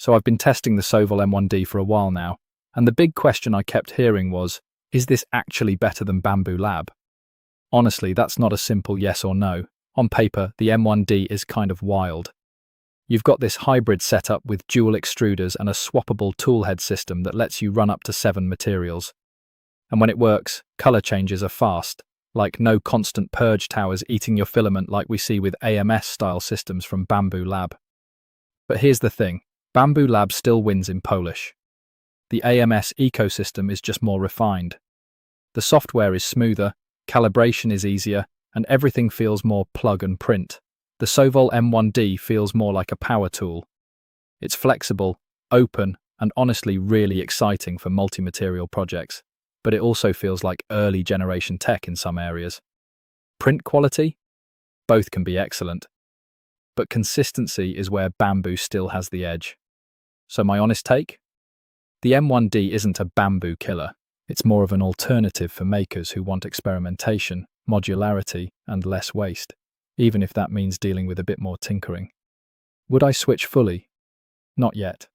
So I've been testing the Sovol M1D for a while now, and the big question I kept hearing was, is this actually better than Bambu Lab? Honestly, that's not a simple yes or no. On paper, the M1D is kind of wild. You've got this hybrid setup with dual extruders and a swappable toolhead system that lets you run up to 7 materials. And when it works, color changes are fast, like no constant purge towers eating your filament like we see with AMS-style systems from Bambu Lab. But here's the thing, Bambu Lab still wins in Polish. The AMS ecosystem is just more refined. The software is smoother, calibration is easier, and everything feels more plug and print. The Sovol M1D feels more like a power tool. It's flexible, open, and honestly really exciting for multi-material projects, but it also feels like early generation tech in some areas. Print quality? Both can be excellent. But consistency is where Bambu still has the edge. So my honest take? The M1D isn't a Bambu killer. It's more of an alternative for makers who want experimentation, modularity, and less waste, even if that means dealing with a bit more tinkering. Would I switch fully? Not yet.